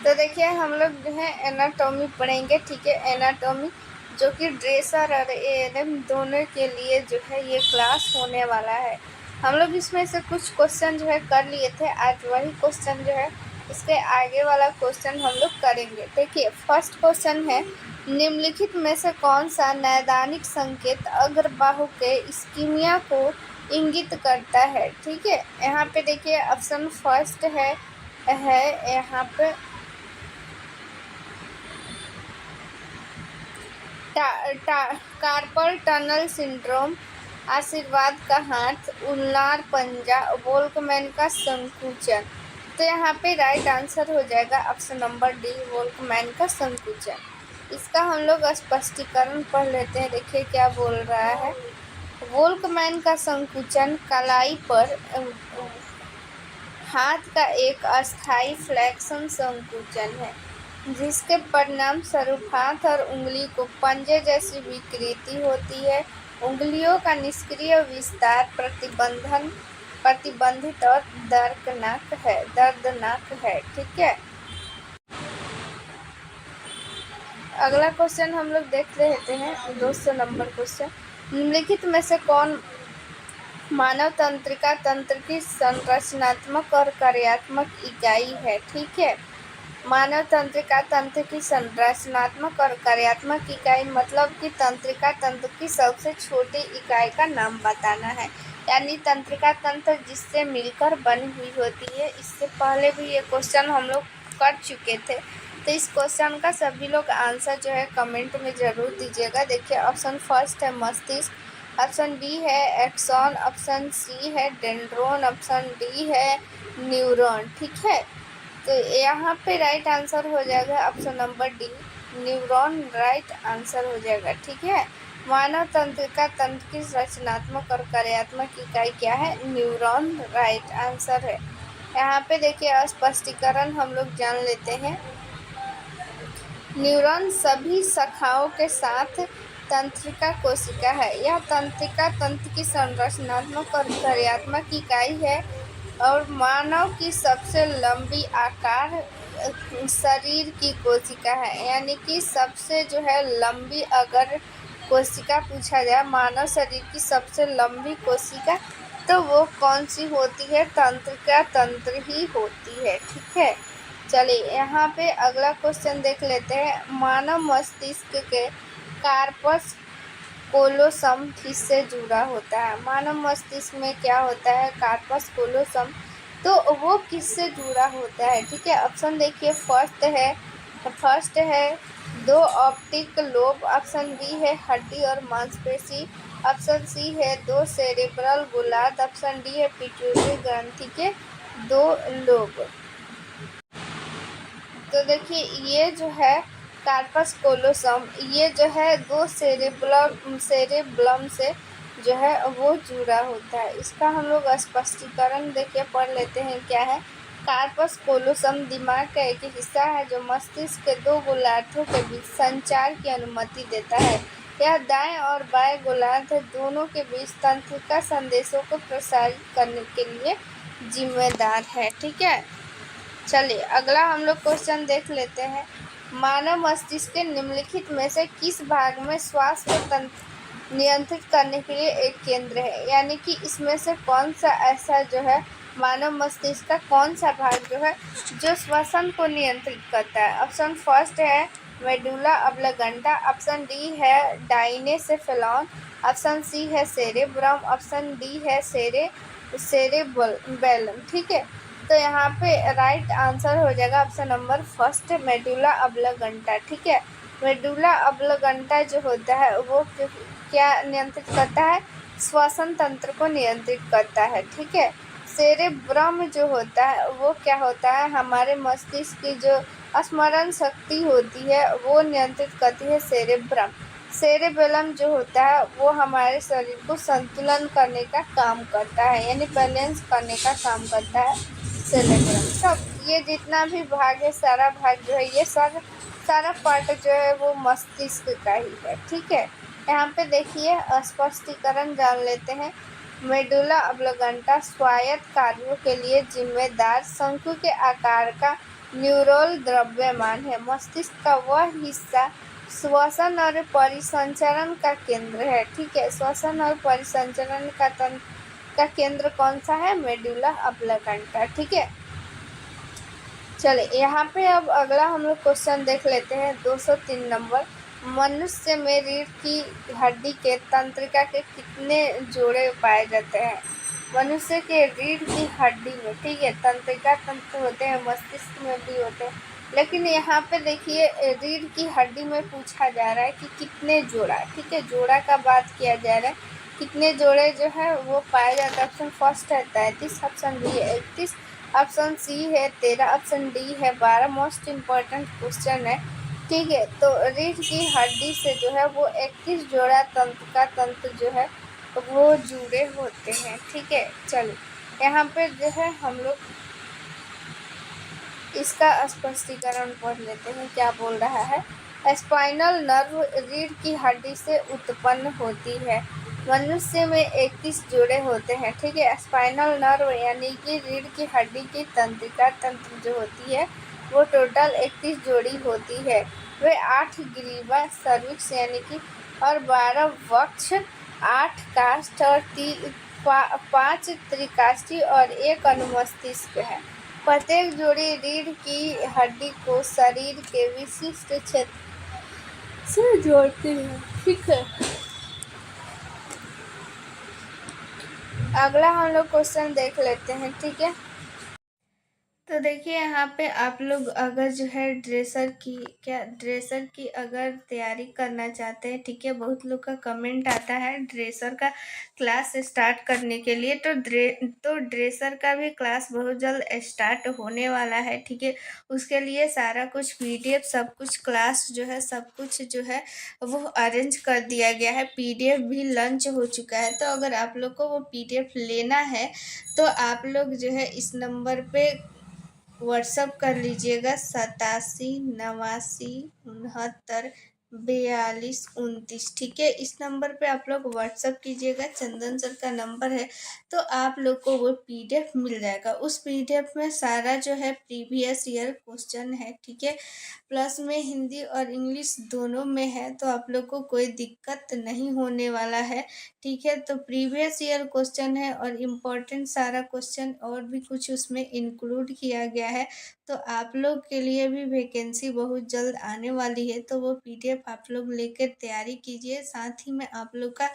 तो देखिए हम लोग जो है एनाटॉमी पढ़ेंगे, ठीक है। एनाटॉमी जो कि ड्रेसर और एएनएम दोनों के लिए जो है ये क्लास होने वाला है। हम लोग इसमें से कुछ क्वेश्चन जो है कर लिए थे, आज वही क्वेश्चन जो है इसके आगे वाला क्वेश्चन हम लोग करेंगे। देखिए फर्स्ट क्वेश्चन है, निम्नलिखित में से कौन सा नैदानिक संकेत अग्रबाहु के इस्कीमिया को इंगित करता है, ठीक है। यहाँ पे देखिए ऑप्शन फर्स्ट है यहाँ पे कार्पल टनल सिंड्रोम, आशीर्वाद का हाथ, उल्नार पंजा, वोल्कमैन का संकुचन। तो यहाँ पे राइट आंसर हो जाएगा ऑप्शन नंबर डी, वोल्कमैन का संकुचन। इसका हम लोग स्पष्टीकरण पढ़ लेते हैं। देखिए क्या बोल रहा है। वोल्कमैन का संकुचन कलाई पर हाथ का एक अस्थायी फ्लेक्शन संकुचन है, जिसके परिणाम स्वरूप हाथ और उंगली को पंजे जैसी विकृति होती है। उंगलियों का निष्क्रिय विस्तार प्रतिबंधित और दर्दनाक है, ठीक है। अगला क्वेश्चन हम लोग देख लेते हैं, 200 नंबर क्वेश्चन। निम्नलिखित में से कौन मानव तंत्रिका तंत्र की संरचनात्मक और कार्यात्मक इकाई है, ठीक है। मानव तंत्रिका तंत्र की संरचनात्मक और कार्यात्मक इकाई मतलब कि तंत्रिका तंत्र की सबसे छोटी इकाई का नाम बताना है, यानी तंत्रिका तंत्र जिससे मिलकर बनी हुई होती है। इससे पहले भी ये क्वेश्चन हम लोग कर चुके थे, तो इस क्वेश्चन का सभी लोग आंसर जो है कमेंट में ज़रूर दीजिएगा। देखिए ऑप्शन फर्स्ट है मस्तिष्क, ऑप्शन बी है एक्सॉन, ऑप्शन सी है डेंड्रोन, ऑप्शन डी है न्यूरॉन, ठीक है। तो यहाँ पे राइट आंसर हो जाएगा option number D, neuron right answer हो जाएगा, ठीक है। मानव तंत्रिका तंत्र की रचनात्मक और कार्यात्मक इकाई क्या है, न्यूरॉन राइट आंसर है। यहाँ पे देखिए स्पष्टीकरण हम लोग जान लेते हैं। न्यूरॉन सभी शाखाओं के साथ तंत्रिका कोशिका है। यह तंत्रिका तंत्र की संरचनात्मक और कार्यात्मक इकाई है और मानव की सबसे लंबी आकार शरीर की कोशिका है, यानी कि सबसे जो है लंबी अगर कोशिका पूछा जाए मानव शरीर की सबसे लंबी कोशिका, तो वो कौन सी होती है, तंत्रिका तंत्र ही होती है, ठीक है। चलिए यहाँ पे अगला क्वेश्चन देख लेते हैं। मानव मस्तिष्क के कार्पस कोलोसम किससे जुड़ा होता है। मानव मस्तिष्क में क्या होता है, कार्पस कोलोसम, तो वो किससे जुड़ा होता है, ठीक है। ऑप्शन देखिए फर्स्ट है 2 ऑप्टिक लोब, ऑप्शन बी है हड्डी और मांसपेशी, ऑप्शन सी है 2 सेरेब्रल गोलार्ध, ऑप्शन डी है पिट्यूटरी ग्रंथि के 2 लोब। तो देखिए ये जो है कार्पस कोलोसम, ये जो है 2 सेरेब्रम से जो है वो जुड़ा होता है। इसका हम लोग स्पष्टीकरण देखिए पढ़ लेते हैं क्या है। कार्पस कोलोसम दिमाग का एक हिस्सा है जो मस्तिष्क के 2 गोलार्धों के बीच संचार की अनुमति देता है। यह दाएं और बाएं गोलार्ध दोनों के बीच तंत्रिका संदेशों को प्रसारित करने के लिए जिम्मेदार है, ठीक है। चलिए अगला हम लोग क्वेश्चन देख लेते हैं। मानव मस्तिष्क के निम्नलिखित में से किस भाग में श्वास को नियंत्रित करने के लिए एक केंद्र है, यानी कि इसमें से कौन सा ऐसा जो है मानव मस्तिष्क का कौन सा भाग जो है जो श्वसन को नियंत्रित करता है। ऑप्शन फर्स्ट है मेडुला ऑब्लिंगेटा, ऑप्शन डी है डाइनेसेफेलॉन, ऑप्शन सी है सेरेब्रम, ऑप्शन डी है सेरेबेलम, ठीक है। तो यहाँ पे राइट आंसर हो जाएगा ऑप्शन नंबर फर्स्ट मेडुला ऑब्लिंगेटा, ठीक है। मेडुला ऑब्लिंगेटा जो होता है वो क्या नियंत्रित करता है, श्वसन तंत्र को नियंत्रित करता है, ठीक है। सेरेब्रम जो होता है वो क्या होता है, हमारे मस्तिष्क की जो स्मरण शक्ति होती है वो नियंत्रित करती है सेरेब्रम। सेरेबेलम जो होता है वो हमारे शरीर को संतुलन करने का काम करता है, यानी बैलेंस करने का काम करता है सेरेब्रम। सब ये जितना भी भाग है सारा भाग जो है ये सारा पार्ट जो है वो मस्तिष्क का ही है, ठीक है। यहाँ पे देखिए स्पष्टीकरण जान लेते हैं। मेडुला ऑब्लिंगेटा स्वायत्त कार्यों के लिए जिम्मेदार शंकु के आकार का न्यूरल द्रव्यमान है। मस्तिष्क का वह हिस्सा श्वसन और परिसंचरण का केंद्र है। ठीक है, श्वसन और परिसंचरण का केंद्र कौन सा है? Medulla oblongata. ठीक है, चले यहाँ पे अब अगला हम लोग क्वेश्चन देख लेते हैं 203 नंबर। मनुष्य में रीढ़ की हड्डी के तंत्रिका के कितने जोड़े पाए जाते हैं? मनुष्य के रीढ़ की हड्डी में, ठीक है, तंत्रिका तंत्र होते हैं, मस्तिष्क में भी होते हैं, लेकिन यहाँ पे देखिए रीढ़ की हड्डी में पूछा जा रहा है कि कितने जोड़ा। ठीक है, जोड़ा का बात किया जा रहा है, कितने जोड़े जो है वो पाए जाते हैं। ऑप्शन फर्स्ट है 33, ऑप्शन बी है 31, ऑप्शन सी है 13, ऑप्शन डी है 12। मोस्ट इम्पॉर्टेंट क्वेश्चन है। ठीक है, तो रीढ़ की हड्डी से जो है वो 31 जोड़ा तंत्र जो है वो जुड़े होते हैं। ठीक है, चलो यहाँ पे जो है हम लोग इसका स्पष्टीकरण पढ़ लेते हैं, क्या बोल रहा है। स्पाइनल नर्व रीढ़ की हड्डी से उत्पन्न होती है। मनुष्य में 31 जोड़े होते हैं। ठीक है, स्पाइनल नर्व यानी कि रीढ़ की हड्डी की तंत्रिका तंत्र जो होती है वो टोटल 31 जोड़ी होती है। वे 8 ग्रीवा सर्विक्स यानी कि और 12 वक्ष, 8 काष्ठ और 5 त्रिकाष्ठी और 1 अनुमस्तिष्क है। प्रत्येक जोड़ी रीढ़ की हड्डी को शरीर के विशिष्ट क्षेत्र से जोड़ती है। ठीक है, अगला हम लोग क्वेश्चन देख लेते हैं। ठीक है, तो देखिए यहाँ पे आप लोग अगर जो है ड्रेसर की अगर तैयारी करना चाहते हैं, ठीक है, बहुत लोग का कमेंट आता है ड्रेसर का क्लास स्टार्ट करने के लिए, तो ड्रेसर का भी क्लास बहुत जल्द स्टार्ट होने वाला है। ठीक है, उसके लिए सारा कुछ पीडीएफ सब कुछ क्लास जो है सब कुछ जो है वो अरेंज कर दिया गया है। पीडीएफ भी लॉन्च हो चुका है, तो अगर आप लोग को वो पीडीएफ लेना है तो आप लोग जो है इस नंबर पे व्हाट्सअप कर लीजिएगा 87 89 69 42 29। ठीक है, इस नंबर पे आप लोग व्हाट्सअप कीजिएगा, चंदन सर का नंबर है, तो आप लोग को वो पीडीएफ मिल जाएगा। उस पीडीएफ में सारा जो है प्रीवियस ईयर क्वेश्चन है। ठीक है, प्लस में हिंदी और इंग्लिश दोनों में है, तो आप लोग को कोई दिक्कत नहीं होने वाला है। ठीक है, तो प्रीवियस ईयर क्वेश्चन है और इम्पोर्टेंट सारा क्वेश्चन और भी कुछ उसमें इंक्लूड किया गया है। तो आप लोग के लिए भी वैकेंसी बहुत जल्द आने वाली है, तो वो पीडीएफ आप लोग लेकर तैयारी कीजिए। साथ ही में आप लोग का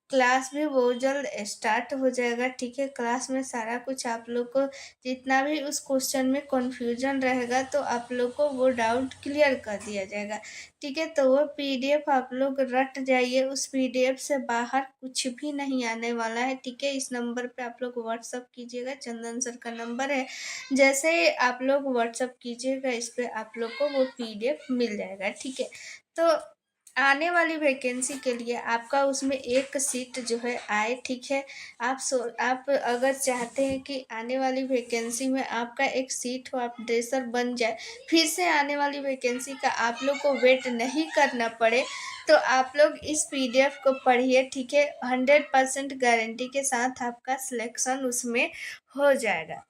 क्लास भी बहुत जल्द स्टार्ट हो जाएगा। ठीक है, क्लास में सारा कुछ आप लोग को जितना भी उस क्वेश्चन में कन्फ्यूजन रहेगा तो आप लोग को वो डाउट क्लियर कर दिया जाएगा। ठीक है, तो वो पीडीएफ आप लोग रट जाइए, उस पीडीएफ से बाहर कुछ भी नहीं आने वाला है। ठीक है, इस नंबर पे आप लोग व्हाट्सअप कीजिएगा, चंदन सर का नंबर है। जैसे ही आप लोग व्हाट्सअप कीजिएगा इस पर आप लोग को वो पीडीएफ मिल जाएगा। ठीक है, तो आने वाली वैकेंसी के लिए आपका उसमें एक सीट जो है आए। ठीक है, आप अगर चाहते हैं कि आने वाली वैकेंसी में आपका एक सीट हो, आप ड्रेसर बन जाए, फिर से आने वाली वैकेंसी का आप लोग को वेट नहीं करना पड़े, तो आप लोग इस पीडीएफ को पढ़िए। ठीक है, 100% गारंटी के साथ आपका सिलेक्शन उसमें हो जाएगा।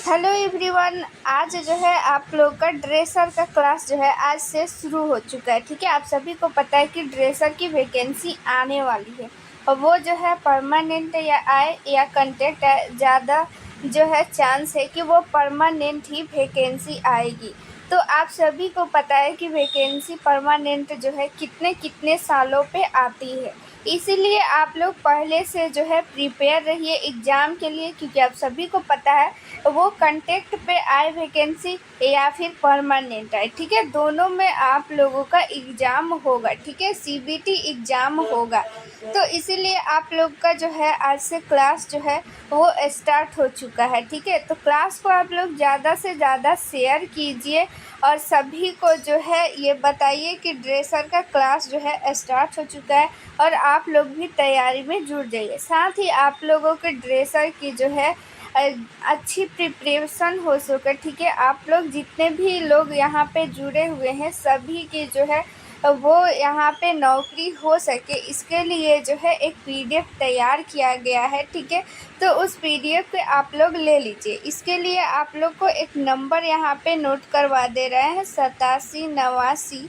हेलो एवरीवन, आज जो है आप लोग का ड्रेसर का क्लास जो है आज से शुरू हो चुका है। ठीक है, आप सभी को पता है कि ड्रेसर की वैकेंसी आने वाली है और वो जो है परमानेंट या आए या कंटेक्ट है, ज़्यादा जो है चांस है कि वो परमानेंट ही वैकेंसी आएगी। तो आप सभी को पता है कि वैकेंसी परमानेंट जो है कितने कितने सालों पे आती है, इसीलिए आप लोग पहले से जो है प्रिपेयर रहिए एग्ज़ाम के लिए, क्योंकि आप सभी को पता है वो कंटेक्ट पे आए वैकेंसी या फिर परमानेंट आए। ठीक है, दोनों में आप लोगों का एग्ज़ाम होगा। ठीक है, सीबीटी एग्ज़ाम होगा, तो इसीलिए आप लोग का जो है आज से क्लास जो है वो स्टार्ट हो चुका है। ठीक है, तो क्लास को आप लोग ज़्यादा से ज़्यादा शेयर कीजिए और सभी को जो है ये बताइए कि ड्रेसर का क्लास जो है स्टार्ट हो चुका है और आप लोग भी तैयारी में जुड़ जाइए। साथ ही आप लोगों के ड्रेसर की जो है अच्छी प्रिपरेशन हो सके। ठीक है, आप लोग जितने भी लोग यहाँ पे जुड़े हुए हैं सभी की जो है वो यहाँ पे नौकरी हो सके, इसके लिए जो है एक पीडीएफ तैयार किया गया है, ठीक है। तो उस पीडीएफ पे आप लोग ले लीजिए। इसके लिए आप लोग को एक नंबर यहाँ पे नोट करवा दे रहे हैं, 87 89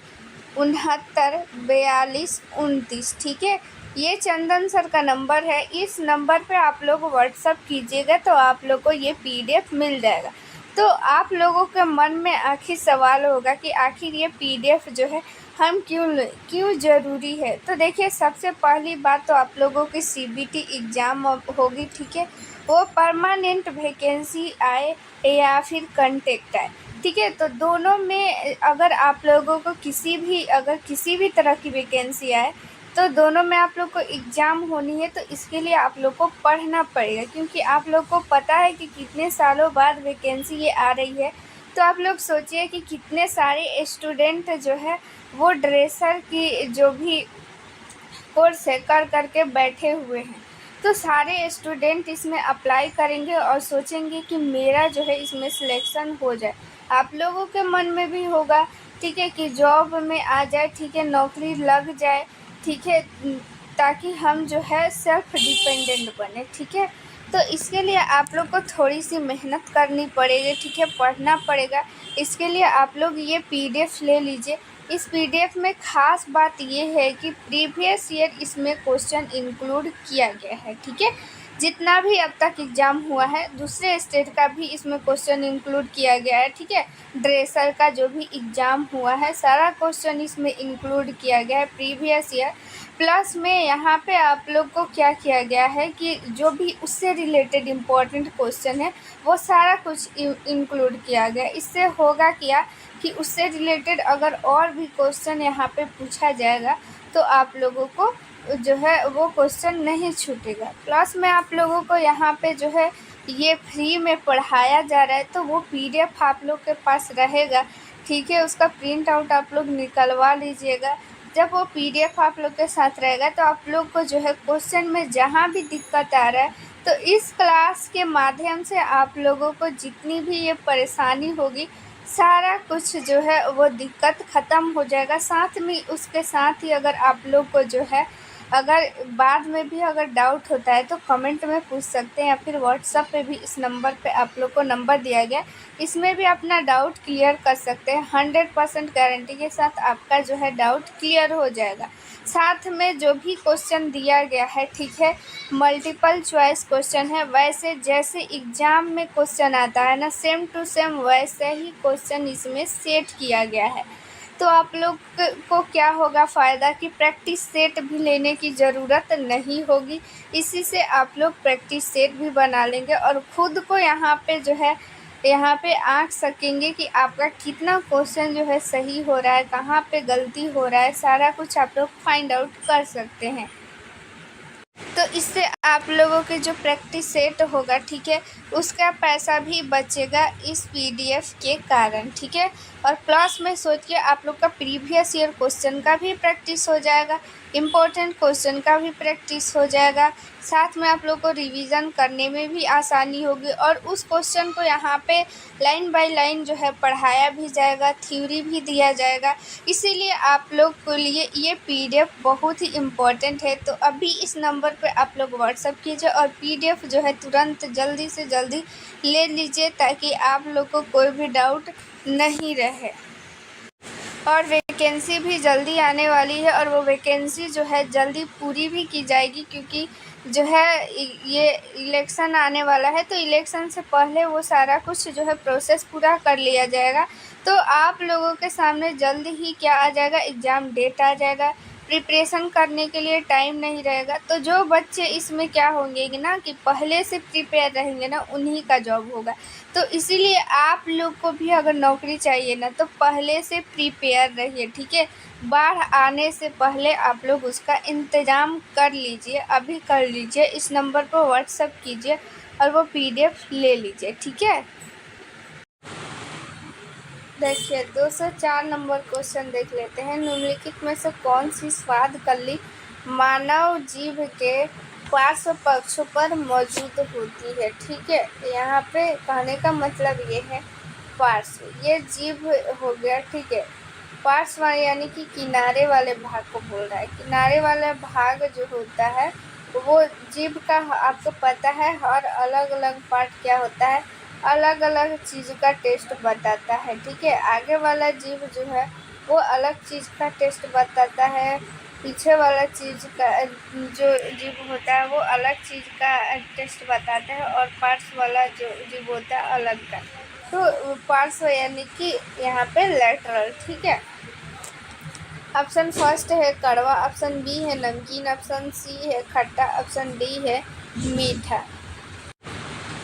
69 42 29, ठीक है। ये चंदन सर का नंबर है। इस नंबर पे आप लोग व्हाट्सअप कीजिएगा तो आप लोग को ये पीडीएफ मिल जाएगा। तो आप लोगों के मन में आखिर सवाल होगा कि आखिर ये पीडीएफ जो है हम क्यों ज़रूरी है। तो देखिए, सबसे पहली बात तो आप लोगों की सीबीटी एग्ज़ाम होगी, ठीक है। वो परमानेंट वैकेंसी आए या फिर कंटेक्ट आए, ठीक है। तो दोनों में अगर आप लोगों को किसी भी तरह की वैकेंसी आए तो दोनों में आप लोग को एग्ज़ाम होनी है। तो इसके लिए आप लोग को पढ़ना पड़ेगा, क्योंकि आप लोग को पता है कि कितने सालों बाद वैकेंसी ये आ रही है। तो आप लोग सोचिए कि कितने सारे स्टूडेंट जो है वो ड्रेसर की जो भी कोर्स है कर के बैठे हुए हैं। तो सारे स्टूडेंट इसमें अप्लाई करेंगे और सोचेंगे कि मेरा जो है इसमें सिलेक्शन हो जाए। आप लोगों के मन में भी होगा, ठीक है, कि जॉब में आ जाए, ठीक है, नौकरी लग जाए, ठीक है, ताकि हम जो है सेल्फ डिपेंडेंट बने, ठीक है। तो इसके लिए आप लोग को थोड़ी सी मेहनत करनी पड़ेगी, ठीक है, पढ़ना पड़ेगा। इसके लिए आप लोग ये पीडीएफ ले लीजिए। इस पीडीएफ में ख़ास बात ये है कि प्रीवियस ईयर इसमें क्वेश्चन इंक्लूड किया गया है, ठीक है। जितना भी अब तक एग्ज़ाम हुआ है दूसरे स्टेट का भी इसमें क्वेश्चन इंक्लूड किया गया है, ठीक है। ड्रेसर का जो भी एग्ज़ाम हुआ है सारा क्वेश्चन इसमें इंक्लूड किया गया है प्रीवियस ईयर। प्लस में यहाँ पे आप लोग को क्या किया गया है कि जो भी उससे रिलेटेड इम्पोर्टेंट क्वेश्चन है वो सारा कुछ इंक्लूड किया गया। इससे होगा क्या कि उससे रिलेटेड अगर और भी क्वेश्चन यहाँ पे पूछा जाएगा तो आप लोगों को जो है वो क्वेश्चन नहीं छूटेगा। प्लस में आप लोगों को यहाँ पे जो है ये फ्री में पढ़ाया जा रहा है, तो वो पीडीएफ आप लोग के पास रहेगा, ठीक है। उसका प्रिंट आउट आप लोग निकलवा लीजिएगा। जब वो पीडीएफ आप लोग के साथ रहेगा तो आप लोग को जो है क्वेश्चन में जहाँ भी दिक्कत आ रहा है तो इस क्लास के माध्यम से आप लोगों को जितनी भी ये परेशानी होगी सारा कुछ जो है वो दिक्कत ख़त्म हो जाएगा। साथ में उसके साथ ही अगर आप लोग को जो है अगर बाद में भी अगर डाउट होता है तो कमेंट में पूछ सकते हैं, या फिर व्हाट्सएप पे भी इस नंबर पे आप लोग को नंबर दिया गया, इसमें भी अपना डाउट क्लियर कर सकते हैं। 100% गारंटी के साथ आपका जो है डाउट क्लियर हो जाएगा। साथ में जो भी क्वेश्चन दिया गया है, ठीक है, मल्टीपल चॉइस क्वेश्चन है। वैसे जैसे एग्ज़ाम में क्वेश्चन आता है ना, सेम टू सेम वैसे ही क्वेश्चन इसमें सेट किया गया है। तो आप लोग को क्या होगा फ़ायदा कि प्रैक्टिस सेट भी लेने की ज़रूरत नहीं होगी। इसी से आप लोग प्रैक्टिस सेट भी बना लेंगे और ख़ुद को यहाँ पे आँक सकेंगे कि आपका कितना क्वेश्चन जो है सही हो रहा है, कहाँ पे गलती हो रहा है, सारा कुछ आप लोग फाइंड आउट कर सकते हैं। तो इससे आप लोगों के जो प्रैक्टिस सेट होगा, ठीक है, उसका पैसा भी बचेगा इस पीडीएफ के कारण, ठीक है। और प्लस में सोचिए आप लोग का प्रीवियस ईयर क्वेश्चन का भी प्रैक्टिस हो जाएगा, इम्पोर्टेंट क्वेश्चन का भी प्रैक्टिस हो जाएगा। साथ में आप लोग को रिवीजन करने में भी आसानी होगी और उस क्वेश्चन को यहाँ पे लाइन बाय लाइन जो है पढ़ाया भी जाएगा, थ्योरी भी दिया जाएगा। इसीलिए आप लोग के लिए ये पीडीएफ बहुत ही इम्पोर्टेंट है। तो अभी इस नंबर पे आप लोग व्हाट्सअप कीजिए और पीडीएफ जो है तुरंत जल्दी से जल्दी ले लीजिए, ताकि आप लोग को कोई भी डाउट नहीं रहे। और वैकेंसी भी जल्दी आने वाली है और वो वैकेंसी जो है जल्दी पूरी भी की जाएगी, क्योंकि जो है ये इलेक्शन आने वाला है। तो इलेक्शन से पहले वो सारा कुछ जो है प्रोसेस पूरा कर लिया जाएगा। तो आप लोगों के सामने जल्द ही क्या आ जाएगा, एग्ज़ाम डेट आ जाएगा। प्रिपरेशन करने के लिए टाइम नहीं रहेगा। तो जो बच्चे इसमें क्या होंगे कि ना कि पहले से प्रिपेयर रहेंगे ना, उन्हीं का जॉब होगा। तो इसीलिए आप लोग को भी अगर नौकरी चाहिए ना तो पहले से प्रिपेयर रहिए, ठीक है। बाढ़ आने से पहले आप लोग उसका इंतज़ाम कर लीजिए, अभी कर लीजिए। इस नंबर पर व्हाट्सएप कीजिए और वो पीडीएफ ले लीजिए, ठीक है। देखिए 204 नंबर क्वेश्चन देख लेते हैं। निम्नलिखित में से कौन सी स्वाद कल्ली मानव जीभ के पार्श्व पक्षों पर मौजूद होती है, ठीक है। यहाँ पे कहने का मतलब ये है पार्श्व, ये जीभ हो गया, ठीक है। पार्श्व यानी कि किनारे वाले भाग को बोल रहा है। किनारे वाला भाग जो होता है वो जीभ का, आपको पता है हर अलग अलग पार्ट क्या होता है, अलग अलग चीज़ का टेस्ट बताता है। ठीक है, आगे वाला जीभ जो है वो अलग चीज़ का टेस्ट बताता है, पीछे वाला चीज़ का जो जीभ होता है वो अलग चीज़ का टेस्ट बताता है, और पार्श्व वाला जो जीभ होता है अलग का। तो पार्श्व यानी कि यहाँ पे लेटरल। ठीक है, ऑप्शन फर्स्ट है कड़वा, ऑप्शन बी है नमकीन, ऑप्शन सी है खट्टा, ऑप्शन डी है मीठा।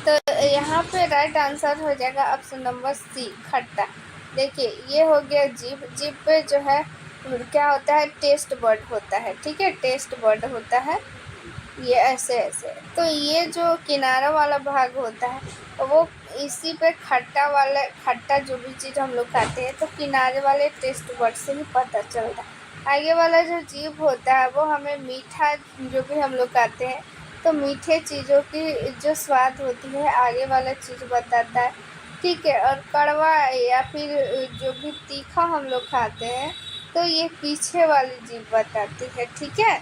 तो यहाँ पे राइट आंसर हो जाएगा ऑप्शन नंबर सी खट्टा। देखिए ये हो गया जीभ। जीभ पे जो है क्या होता है, टेस्ट बर्ड होता है। ठीक है, टेस्ट बर्ड होता है ये ऐसे ऐसे। तो ये जो किनारा वाला भाग होता है वो इसी पे खट्टा जो भी चीज़ हम लोग खाते हैं तो किनारे वाले टेस्ट बर्ड से ही पता चलता है। आगे वाला जो जीभ होता है वो हमें मीठा जो भी हम लोग खाते हैं तो मीठे चीज़ों की जो स्वाद होती है आगे वाला चीज़ बताता है। ठीक है, और कड़वा या फिर जो भी तीखा हम लोग खाते हैं तो ये पीछे वाली जीभ बताती है। ठीक है,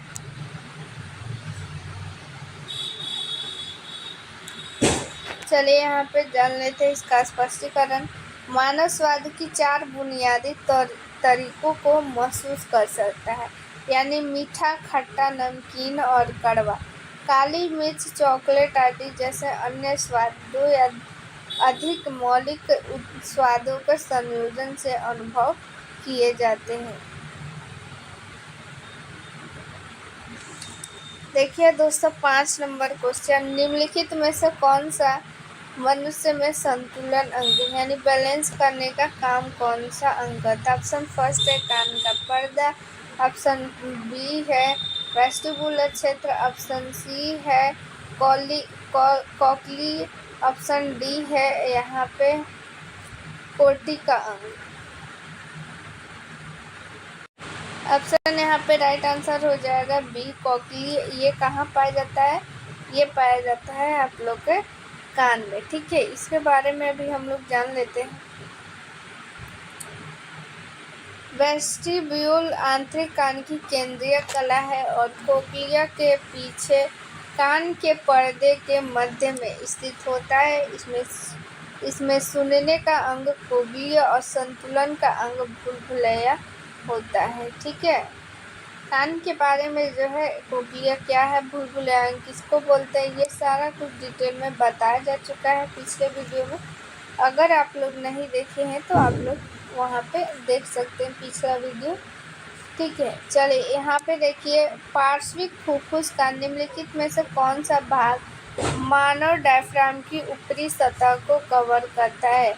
चलिए यहाँ पे जान लेते हैं इसका स्पष्टीकरण। मानव स्वाद की 4 बुनियादी तरीकों को महसूस कर सकता है, यानी मीठा, खट्टा, नमकीन और कड़वा। काली मिर्च, चॉकलेट आदि जैसे अन्य स्वाद 2 या अधिक मौलिक स्वादों के संयोजन से अनुभव किए जाते हैं। देखिए दोस्तों 5 नंबर क्वेश्चन, निम्नलिखित में से कौन सा मनुष्य में संतुलन अंग यानी बैलेंस करने का काम कौन सा अंग करता है? ऑप्शन फर्स्ट है कान का पर्दा, ऑप्शन बी है वेस्टिबुलर क्षेत्र, ऑप्शन सी है कॉकली, ऑप्शन डी है यहाँ पे कोटी का अंग। ऑप्शन यहाँ पे राइट आंसर हो जाएगा बी कॉकली। ये कहाँ पाया जाता है? ये पाया जाता है आप लोग के कान में। ठीक है, इसके बारे में अभी हम लोग जान लेते हैं। वेस्टिब्यूल आंतरिक कान की केंद्रीय कला है और कोक्लिया के पीछे कान के पर्दे के मध्य में स्थित होता है। इसमें सुनने का अंग कोक्लिया और संतुलन का अंग बुलबुला होता है। ठीक है, कान के बारे में जो है कोक्लिया क्या है, बुलबुला किसको बोलते हैं, ये सारा कुछ डिटेल में बताया जा चुका है पिछले वीडियो में। अगर आप लोग नहीं देखे हैं तो आप लोग वहाँ पे देख सकते हैं पिछला वीडियो। ठीक है, चलिए यहाँ पे देखिए पार्श्विक फुफ्फुस का निम्नलिखित में से कौन सा भाग मानव डायफ्राम की ऊपरी सतह को कवर करता है?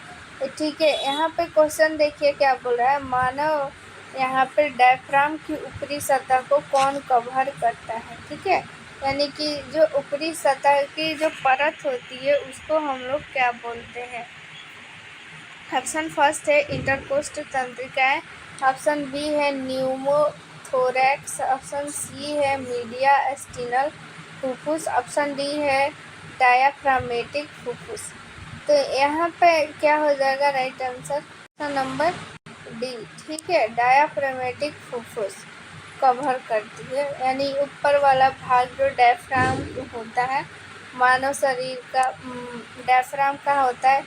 ठीक है, यहाँ पे क्वेश्चन देखिए क्या बोल रहा है, मानव यहाँ पे डायफ्राम की ऊपरी सतह को कौन कवर करता है? ठीक है, यानी कि जो ऊपरी सतह की जो परत होती है उसको हम लोग क्या बोलते हैं? ऑप्शन फर्स्ट है इंटरकोस्ट तंत्रिकाएं, ऑप्शन बी है न्यूमोथोरैक्स, ऑप्शन सी है मीडिया स्टिनल फुफ्फुस, ऑप्शन डी है डायाफ्रामेटिक फुफ्फुस। तो यहाँ पे क्या हो जाएगा राइट आंसर? Number D. ठीक है, डायाफ्रामेटिक फुफ्फुस कवर करती है, यानी ऊपर वाला भाग जो डायफ्राम होता है मानव शरीर का, डायफ्राम का होता है,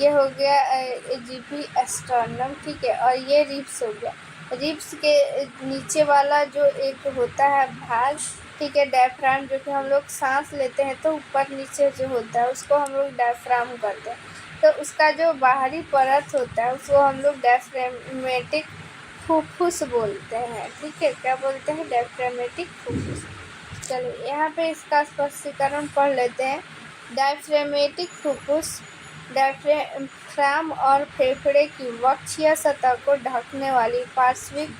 ये हो गया जीपी एस्टर्नम। ठीक है, और ये रिब्स हो गया। रिब्स के नीचे वाला जो एक होता है भाग, ठीक है, डायफ्राम, जो कि हम लोग सांस लेते हैं तो ऊपर नीचे जो होता है उसको हम लोग डायफ्राम करते हैं। तो उसका जो बाहरी परत होता है उसको हम लोग डायफ्रामेटिक फुफ्फुस बोलते हैं। ठीक है, क्या बोलते हैं? डायफ्रामेटिक फुफ्फुस। चलिए यहाँ पे इसका स्पष्टीकरण पढ़ लेते हैं। डायफ्रामेटिक फुफ्फुस डायफ्राम और फेफड़े की वक्षीय सतह को ढकने वाली पार्श्विक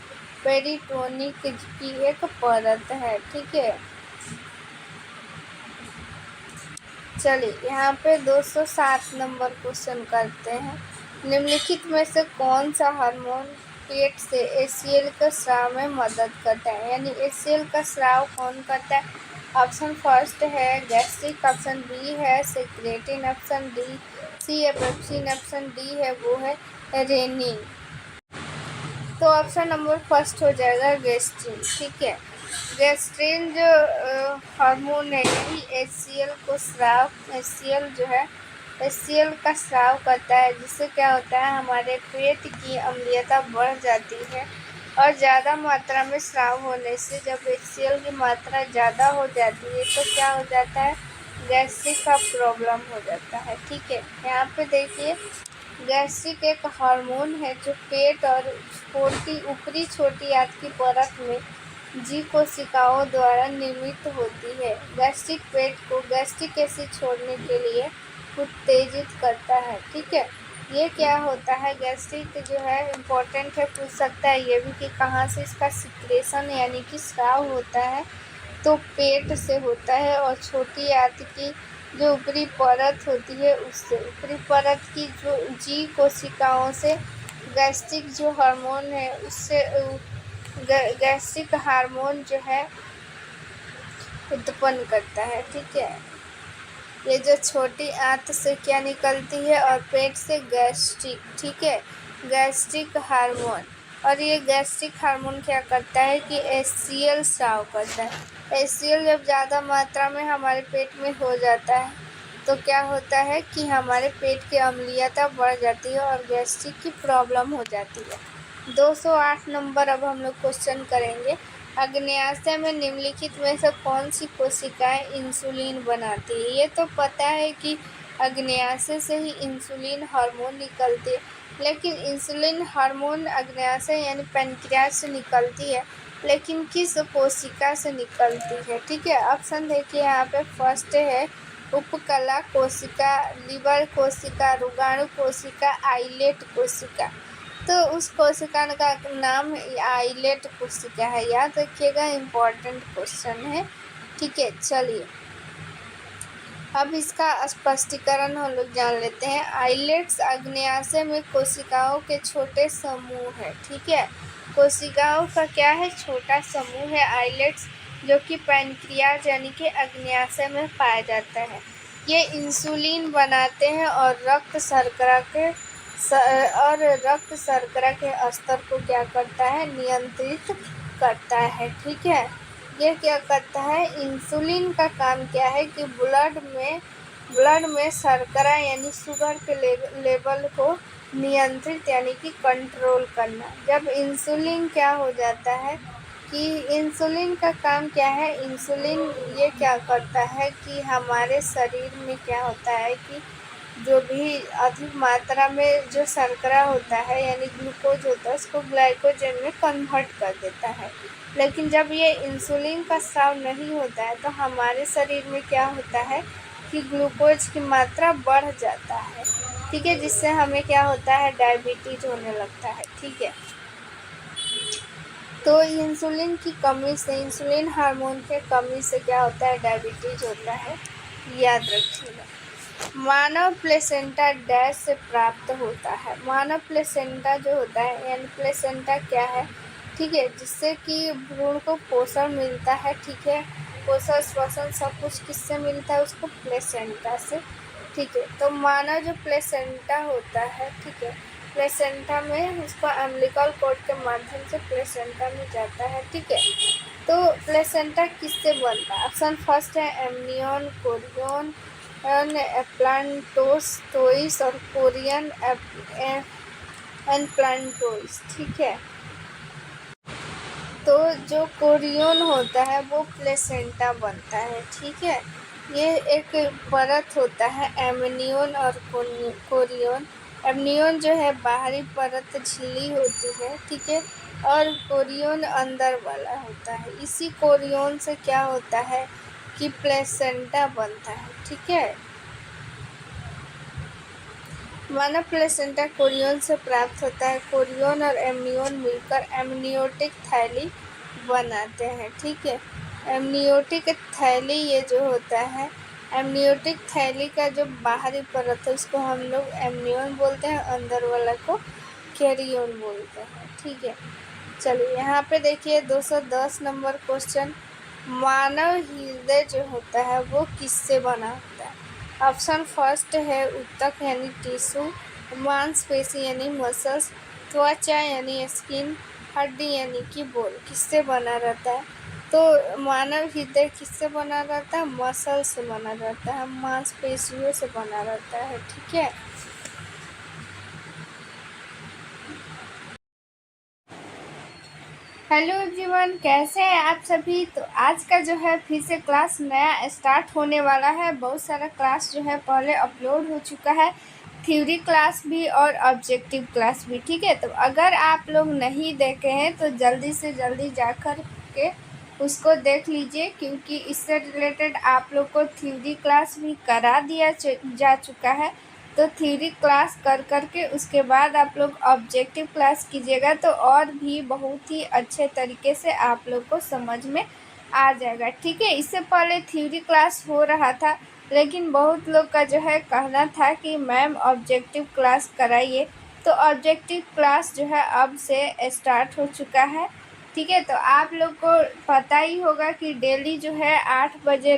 पेरिटोनिक की एक परत है। ठीक है, चलिए यहाँ पे 207 नंबर क्वेश्चन करते हैं। निम्नलिखित में से कौन सा हार्मोन पेट से एचसीएल के स्राव में मदद करता है? यानी एचसीएल का स्राव कौन करता है? ऑप्शन फर्स्ट है गैस्ट्रिक, ऑप्शन बी है सेक्रेटिन, ऑप्शन डी सी है पेप्सिन, ऑप्शन डी है वो है रेनिन। तो तो ऑप्शन नंबर फर्स्ट हो जाएगा गैस्ट्रिन। ठीक है, गैस्ट्रिन जो हार्मोन है यही HCl को स्राव, HCl जो है HCl का स्राव करता है, जिससे क्या होता है हमारे पेट की अम्लीयता बढ़ जाती है। और ज़्यादा मात्रा में स्राव होने से जब HCl की मात्रा ज़्यादा हो जाती है तो क्या हो जाता है, गैस्ट्रिक का प्रॉब्लम हो जाता है। ठीक है, यहाँ पे देखिए गैस्ट्रिक एक हार्मोन है जो पेट और ऊपरी छोटी आंत की परत में जी कोशिकाओं द्वारा निर्मित होती है। गैस्ट्रिक पेट को गैस्ट्रिक एसिड छोड़ने के लिए उत्तेजित करता है। ठीक है, ये क्या होता है, गैस्ट्रिक जो है इम्पोर्टेंट है, पूछ सकता है ये भी कि कहाँ से इसका सिक्रेशन यानी कि स्राव होता है, तो पेट से होता है। और छोटी आंत की जो ऊपरी परत होती है उससे, ऊपरी परत की जो जी कोशिकाओं से गैस्ट्रिक जो हार्मोन है उससे गैस्ट्रिक हार्मोन जो है उत्पन्न करता है। ठीक है, ये जो छोटी आंत से क्या निकलती है और पेट से गैस्ट्रिक, ठीक है, गैस्ट्रिक हार्मोन। और ये गैस्ट्रिक हार्मोन क्या करता है कि HCl स्राव करता है। HCl जब ज़्यादा मात्रा में हमारे पेट में हो जाता है तो क्या होता है कि हमारे पेट की अम्लीयता बढ़ जाती है और गैस्ट्रिक की प्रॉब्लम हो जाती है। 208 नंबर अब हम लोग क्वेश्चन करेंगे। अग्न्याशय में निम्नलिखित में से कौन सी कोशिकाएं इंसुलिन बनाती है। ये तो पता है कि अग्न्याशय से ही इंसुलिन हार्मोन निकलती है, लेकिन इंसुलिन हार्मोन अग्न्याशय यानी पैनक्रियाज से निकलती है, लेकिन किस कोशिका से निकलती है। ठीक है, ऑप्शन देखिए यहाँ पे फर्स्ट है उपकला कोशिका, लिवर कोशिका, रोगाणु कोशिका, आइलेट कोशिका। तो उस कोशिका का नाम आइलेट कोशिका है, याद रखिएगा, इम्पोर्टेंट क्वेश्चन है। ठीक है, चलिए अब इसका स्पष्टीकरण हम लोग जान लेते हैं। आइलेट्स अग्न्याशय में कोशिकाओं के छोटे समूह है। ठीक है, कोशिकाओं का क्या है, छोटा समूह है आइलेट्स, जो कि पैनक्रियाज यानी कि अग्न्याशय में पाया जाता है। ये इंसुलिन बनाते हैं और रक्त शर्करा के स्तर को क्या करता है, नियंत्रित करता है। ठीक है, ये क्या करता है, इंसुलिन का काम क्या है कि ब्लड में शर्करा यानी शुगर के लेवल को नियंत्रित यानी कि कंट्रोल करना। जब इंसुलिन क्या हो जाता है कि इंसुलिन का काम क्या है, इंसुलिन ये क्या करता है कि हमारे शरीर में क्या होता है कि जो भी अधिक मात्रा में जो शर्करा होता है यानी ग्लूकोज होता है उसको ग्लाइकोजन में कन्वर्ट कर देता है। लेकिन जब ये इंसुलिन का स्राव नहीं होता है तो हमारे शरीर में क्या होता है कि ग्लूकोज की मात्रा बढ़ जाता है। ठीक है, जिससे हमें क्या होता है, डायबिटीज होने लगता है। ठीक है, तो इंसुलिन की कमी से, इंसुलिन हार्मोन के कमी से क्या होता है, डायबिटीज होता है, याद रखिएगा। मानव प्लेसेंटा डैश से प्राप्त होता है। मानव प्लेसेंटा जो होता है यानी प्लेसेंटा क्या है, ठीक है, जिससे कि भ्रूण को पोषण मिलता है। ठीक है, पोषण श्वसन सब कुछ किससे मिलता है, उसको प्लेसेंटा से। ठीक है, तो मानव जो प्लेसेंटा होता है, ठीक है, प्लेसेंटा में उसको अम्बिलिकल कॉर्ड के माध्यम से प्लेसेंटा में जाता है। ठीक है, तो प्लेसेंटा किससे बनता है, ऑप्शन फर्स्ट है एमनियन, कोरियन, प्लांटोइस और कोरियन एनप्लांटोइस। ठीक है, तो जो कोरियन होता है वो प्लेसेंटा बनता है। ठीक है, ये एक परत होता है एमनियन और कोरियन। एमनियन जो है बाहरी परत झिल्ली होती है। ठीक है, और कोरियन अंदर वाला होता है। इसी कोरियन से क्या होता है कि प्लेसेंटा बनता है। ठीक है, मानव प्लेसेंटा कोरियन से प्राप्त होता है। कोरियन और एमनियन मिलकर एमनियोटिक थैली बनाते हैं। ठीक है, एमनियोटिक थैली ये जो होता है, एमनियोटिक थैली का जो बाहरी परत है उसको हम लोग एमनियन बोलते हैं, अंदर वाला को कैरियन बोलते हैं। ठीक है, चलिए यहाँ पे देखिए 210 नंबर क्वेश्चन। मानव हृदय जो होता है वो किससे बना होता है। ऑप्शन फर्स्ट है ऊतक यानी टिश्यू, मांसपेशी यानी मसल्स, त्वचा यानी स्किन, हड्डी यानी कि बोन किससे बना रहता है? तो मानव हृदय किससे बना रहता है? मसल से बना रहता है, मांसपेशियों से बना रहता है। ठीक है। हेलो एवरीवन, कैसे हैं आप सभी? तो आज का जो है फिर से क्लास नया स्टार्ट होने वाला है। बहुत सारा क्लास जो है पहले अपलोड हो चुका है, थ्योरी क्लास भी और ऑब्जेक्टिव क्लास भी। ठीक है, तो अगर आप लोग नहीं देखे हैं तो जल्दी से जल्दी जाकर के उसको देख लीजिए, क्योंकि इससे रिलेटेड आप लोग को थ्योरी क्लास भी करा दिया जा चुका है। तो थ्योरी क्लास कर करके उसके बाद आप लोग ऑब्जेक्टिव क्लास कीजिएगा तो और भी बहुत ही अच्छे तरीके से आप लोग को समझ में आ जाएगा। ठीक है, इससे पहले थ्योरी क्लास हो रहा था, लेकिन बहुत लोग का जो है कहना था कि मैम ऑब्जेक्टिव क्लास कराइए। तो ऑब्जेक्टिव क्लास जो है अब से स्टार्ट हो चुका है। ठीक है, तो आप लोग को पता ही होगा कि डेली जो है 8 बजे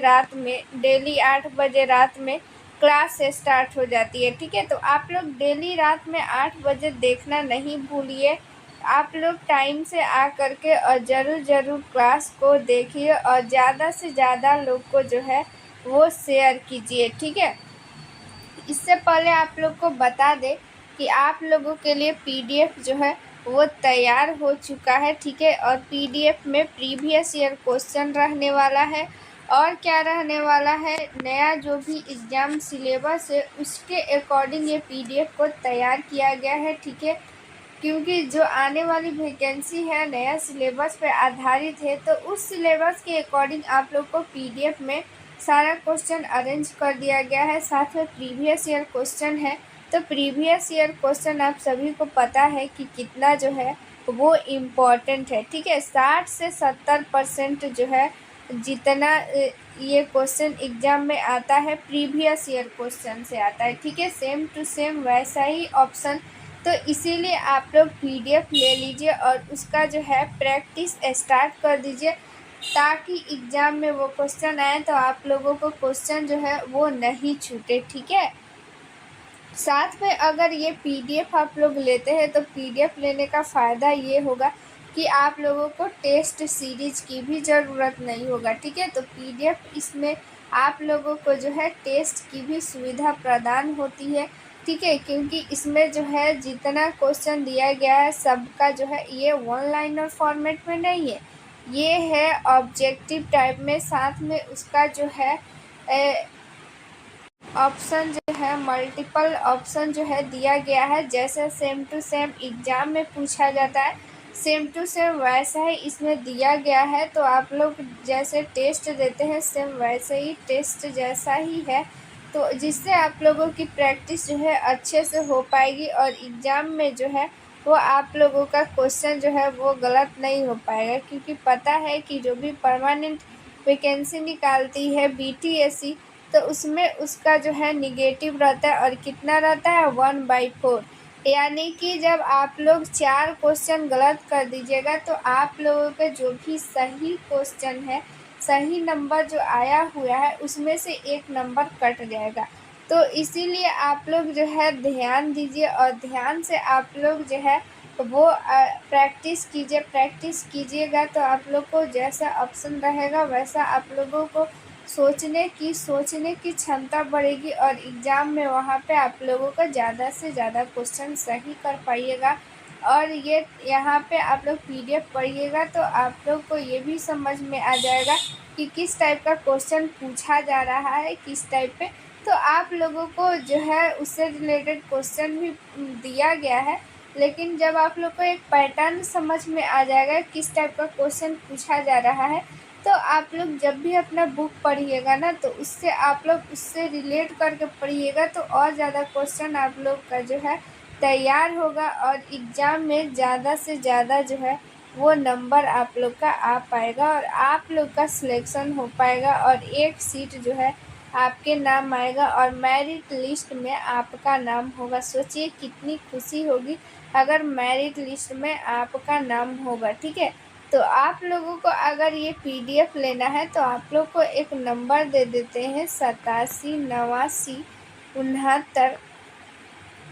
रात में क्लास स्टार्ट हो जाती है। ठीक है, तो आप लोग डेली रात में 8 बजे देखना नहीं भूलिए। आप लोग टाइम से आ करके और ज़रूर क्लास को देखिए और ज़्यादा से ज़्यादा लोग को जो है वो शेयर कीजिए। ठीक है, इससे पहले आप लोग को बता दें कि आप लोगों के लिए पीडीएफ जो है वो तैयार हो चुका है। ठीक है, और पीडीएफ में प्रीवियस ईयर क्वेश्चन रहने वाला है और क्या रहने वाला है, नया जो भी एग्ज़ाम सिलेबस है उसके अकॉर्डिंग ये पीडीएफ को तैयार किया गया है। ठीक है, क्योंकि जो आने वाली वैकेंसी है नया सिलेबस पे आधारित है, तो उस सिलेबस के अकॉर्डिंग आप लोग को पीडीएफ में सारा क्वेश्चन अरेंज कर दिया गया है। साथ में प्रीवियस ईयर क्वेश्चन है, तो प्रीवियस ईयर क्वेश्चन आप सभी को पता है कि कितना जो है वो इम्पोर्टेंट है। ठीक है, 60 से 70% जो है जितना ये क्वेश्चन एग्जाम में आता है प्रीवियस ईयर क्वेश्चन से आता है। ठीक है, सेम टू सेम वैसा ही ऑप्शन। तो इसीलिए आप लोग पीडीएफ ले लीजिए और उसका जो है प्रैक्टिस स्टार्ट कर दीजिए, ताकि एग्ज़ाम में वो क्वेश्चन आए तो आप लोगों को क्वेश्चन जो है वो नहीं छूटे। ठीक है, साथ में अगर ये पीडीएफ आप लोग लेते हैं तो पीडीएफ लेने का फ़ायदा ये होगा कि आप लोगों को टेस्ट सीरीज की भी ज़रूरत नहीं होगा। ठीक है, तो पीडीएफ इसमें आप लोगों को जो है टेस्ट की भी सुविधा प्रदान होती है। ठीक है, क्योंकि इसमें जो है जितना क्वेश्चन दिया गया है सबका जो है ये वन लाइनर फॉर्मेट में नहीं है, ये है ऑब्जेक्टिव टाइप में। साथ में उसका जो है ऑप्शन जो है मल्टीपल ऑप्शन जो है दिया गया है। जैसे सेम टू सेम एग्ज़ाम में पूछा जाता है, सेम टू सेम वैसा ही इसमें दिया गया है। तो आप लोग जैसे टेस्ट देते हैं सेम वैसे ही टेस्ट जैसा ही है, तो जिससे आप लोगों की प्रैक्टिस जो है अच्छे से हो पाएगी और एग्ज़ाम में जो है वो आप लोगों का क्वेश्चन जो है वो गलत नहीं हो पाएगा। क्योंकि पता है कि जो भी परमानेंट वैकेंसी निकालती है बीटीएससी, तो उसमें उसका जो है निगेटिव रहता है और कितना रहता है 1/4। यानी कि जब आप लोग 4 क्वेश्चन गलत कर दीजिएगा तो आप लोगों के जो भी सही क्वेश्चन है, सही नंबर जो आया हुआ है उसमें से 1 नंबर कट जाएगा। तो इसीलिए आप लोग जो है ध्यान दीजिए और ध्यान से आप लोग जो है वो प्रैक्टिस कीजिएगा तो आप लोग को जैसा ऑप्शन रहेगा वैसा आप लोगों को सोचने की क्षमता बढ़ेगी और एग्ज़ाम में वहाँ पे आप लोगों का ज़्यादा से ज़्यादा क्वेश्चन सही कर पाइएगा। और ये यहाँ पे आप लोग पीडीएफ पढ़िएगा तो आप लोग को ये भी समझ में आ जाएगा कि किस टाइप का क्वेश्चन पूछा जा रहा है, किस टाइप पे। तो आप लोगों को जो है उससे रिलेटेड क्वेश्चन भी दिया गया है, लेकिन जब आप लोग को एक पैटर्न समझ में आ जाएगा किस टाइप का क्वेश्चन पूछा जा रहा है, तो आप लोग जब भी अपना बुक पढ़िएगा ना तो उससे आप लोग उससे रिलेट करके पढ़िएगा तो और ज़्यादा क्वेश्चन आप लोग का जो है तैयार होगा और एग्ज़ाम में ज़्यादा से ज़्यादा जो है वो नंबर आप लोग का आ पाएगा और आप लोग का सिलेक्शन हो पाएगा और एक सीट जो है आपके नाम आएगा और मेरिट लिस्ट में आपका नाम होगा। सोचिए कितनी खुशी होगी अगर मेरिट लिस्ट में आपका नाम होगा। ठीक है, तो आप लोगों को अगर ये पीडीएफ लेना है तो आप लोग को एक नंबर दे देते हैं 87 89 69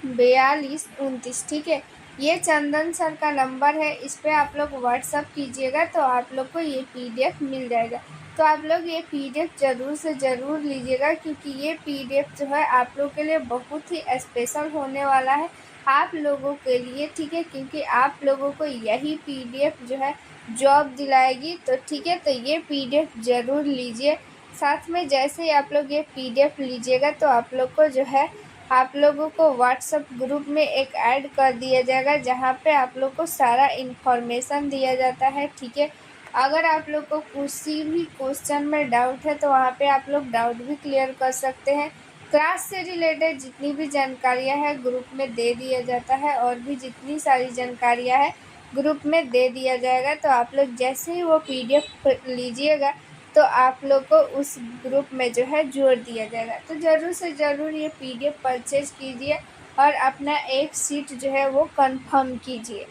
42 29। ठीक है, ये चंदन सर का नंबर है, इस पर आप लोग व्हाट्सअप कीजिएगा तो आप लोग को ये PDF मिल जाएगा। तो आप लोग ये PDF ज़रूर से ज़रूर लीजिएगा, क्योंकि ये PDF जो है आप लोग के लिए बहुत ही स्पेशल होने वाला है आप लोगों के लिए, ठीक है, क्योंकि आप लोगों को यही PDF जो है जॉब दिलाएगी। तो ठीक है, तो ये PDF ज़रूर लीजिए। साथ में जैसे ही आप लोग ये PDF लीजिएगा तो आप लोग को जो है आप लोगों को व्हाट्सएप ग्रुप में एक ऐड कर दिया जाएगा, जहाँ पे आप लोग को सारा इन्फॉर्मेशन दिया जाता है, ठीक है। अगर आप लोग को किसी भी क्वेश्चन में डाउट है तो वहाँ पे आप लोग डाउट भी क्लियर कर सकते हैं। क्लास से रिलेटेड जितनी भी जानकारियाँ हैं ग्रुप में दे दिया जाता है, और भी जितनी सारी जानकारियाँ हैं ग्रुप में दे दिया जाएगा। तो आप लोग जैसे ही वो PDF लीजिएगा तो आप लोग को उस ग्रुप में जो है जोड़ दिया जाएगा। तो ज़रूर से ज़रूर ये PDF परचेज कीजिए और अपना एक सीट जो है वो कंफर्म कीजिए।